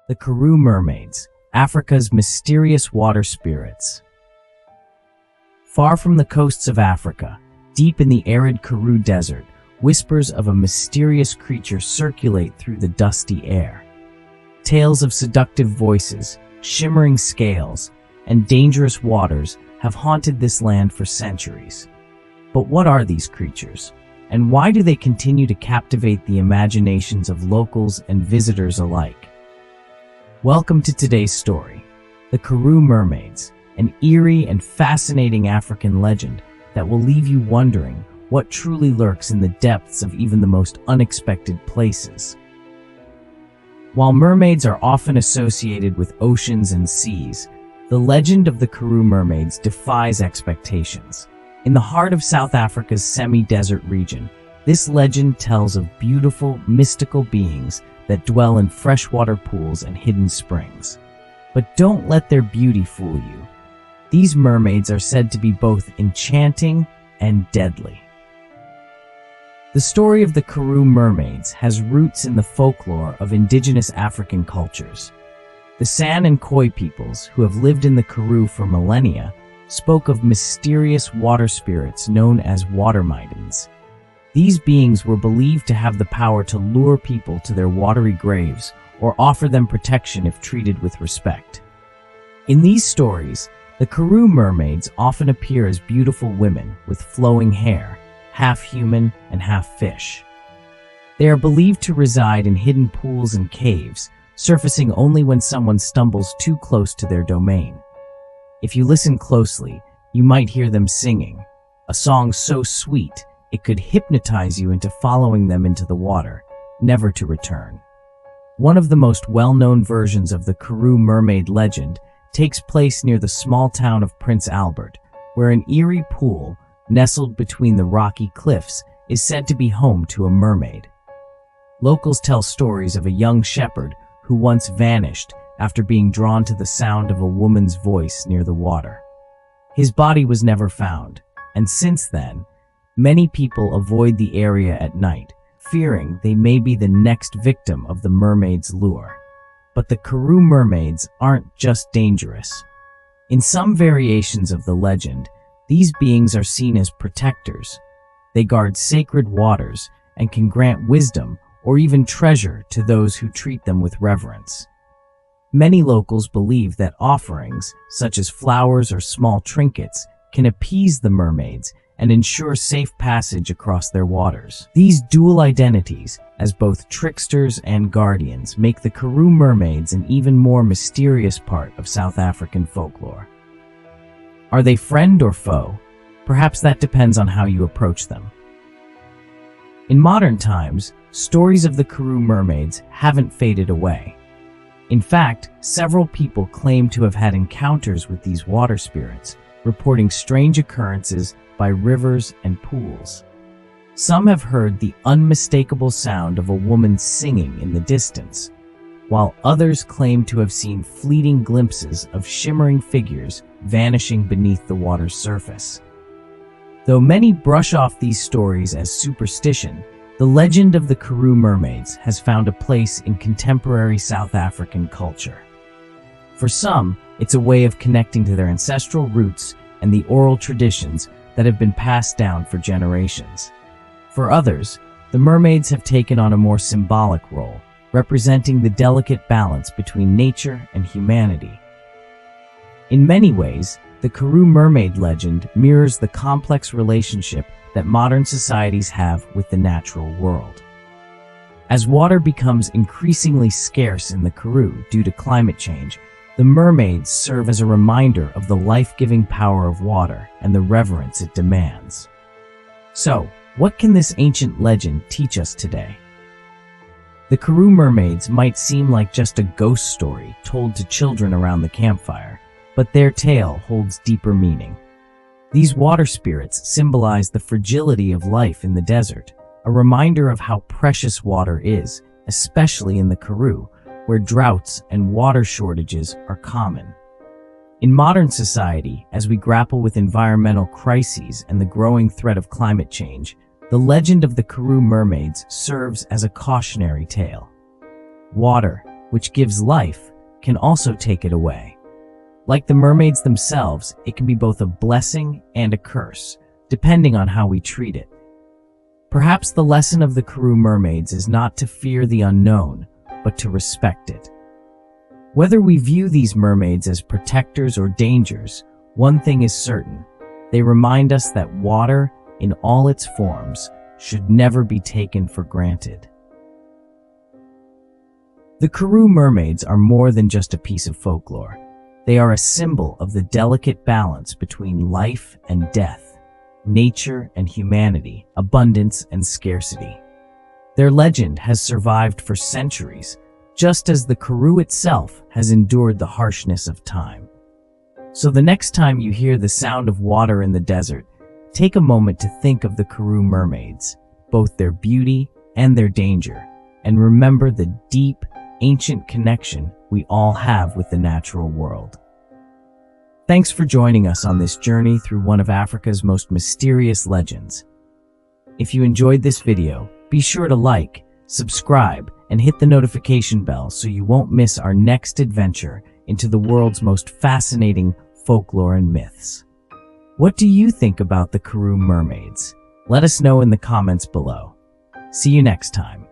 The Karoo Mermaids, Africa's mysterious water spirits. Far from the coasts of Africa, deep in the arid Karoo Desert, whispers of a mysterious creature circulate through the dusty air. Tales of seductive voices, shimmering scales, and dangerous waters have haunted this land for centuries. But what are these creatures? And why do they continue to captivate the imaginations of locals and visitors alike? Welcome to today's story, the Karoo Mermaids, an eerie and fascinating African legend that will leave you wondering what truly lurks in the depths of even the most unexpected places. While mermaids are often associated with oceans and seas, the legend of the Karoo Mermaids defies expectations. In the heart of South Africa's semi-desert region, this legend tells of beautiful, mystical beings that dwell in freshwater pools and hidden springs. But don't let their beauty fool you. These mermaids are said to be both enchanting and deadly. The story of the Karoo Mermaids has roots in the folklore of indigenous African cultures. The San and Khoi peoples, who have lived in the Karoo for millennia, spoke of mysterious water spirits known as water maidens. These beings were believed to have the power to lure people to their watery graves or offer them protection if treated with respect. In these stories, the Karoo Mermaids often appear as beautiful women with flowing hair, half human and half fish. They are believed to reside in hidden pools and caves, surfacing only when someone stumbles too close to their domain. If you listen closely, you might hear them singing, a song so sweet it could hypnotize you into following them into the water, never to return. One of the most well-known versions of the Karoo Mermaid legend takes place near the small town of Prince Albert, where an eerie pool, nestled between the rocky cliffs, is said to be home to a mermaid. Locals tell stories of a young shepherd who once vanished after being drawn to the sound of a woman's voice near the water. His body was never found, and since then, many people avoid the area at night, fearing they may be the next victim of the mermaid's lure. But the Karoo Mermaids aren't just dangerous. In some variations of the legend, these beings are seen as protectors. They guard sacred waters and can grant wisdom or even treasure to those who treat them with reverence. Many locals believe that offerings, such as flowers or small trinkets, can appease the mermaids and ensure safe passage across their waters. These dual identities, as both tricksters and guardians, make the Karoo Mermaids an even more mysterious part of South African folklore. Are they friend or foe? Perhaps that depends on how you approach them. In modern times, stories of the Karoo Mermaids haven't faded away. In fact, several people claim to have had encounters with these water spirits, reporting strange occurrences by rivers and pools. Some have heard the unmistakable sound of a woman singing in the distance, while others claim to have seen fleeting glimpses of shimmering figures vanishing beneath the water's surface. Though many brush off these stories as superstition, the legend of the Karoo Mermaids has found a place in contemporary South African culture. For some, it's a way of connecting to their ancestral roots and the oral traditions that have been passed down for generations. For others, the mermaids have taken on a more symbolic role, representing the delicate balance between nature and humanity. In many ways, the Karoo Mermaid legend mirrors the complex relationship that modern societies have with the natural world. As water becomes increasingly scarce in the Karoo due to climate change, the mermaids serve as a reminder of the life-giving power of water and the reverence it demands. So, what can this ancient legend teach us today? The Karoo Mermaids might seem like just a ghost story told to children around the campfire, but their tale holds deeper meaning. These water spirits symbolize the fragility of life in the desert, a reminder of how precious water is, especially in the Karoo, where droughts and water shortages are common. In modern society, as we grapple with environmental crises and the growing threat of climate change, the legend of the Karoo Mermaids serves as a cautionary tale. Water, which gives life, can also take it away. Like the mermaids themselves, it can be both a blessing and a curse, depending on how we treat it. Perhaps the lesson of the Karoo Mermaids is not to fear the unknown, but to respect it. Whether we view these mermaids as protectors or dangers, one thing is certain: they remind us that water, in all its forms, should never be taken for granted. The Karoo Mermaids are more than just a piece of folklore. They are a symbol of the delicate balance between life and death, nature and humanity, abundance and scarcity. Their legend has survived for centuries, just as the Karoo itself has endured the harshness of time. So the next time you hear the sound of water in the desert, take a moment to think of the Karoo Mermaids, both their beauty and their danger, and remember the deep, ancient connection we all have with the natural world. Thanks for joining us on this journey through one of Africa's most mysterious legends. If you enjoyed this video, be sure to like, subscribe, and hit the notification bell so you won't miss our next adventure into the world's most fascinating folklore and myths. What do you think about the Karoo Mermaids? Let us know in the comments below. See you next time.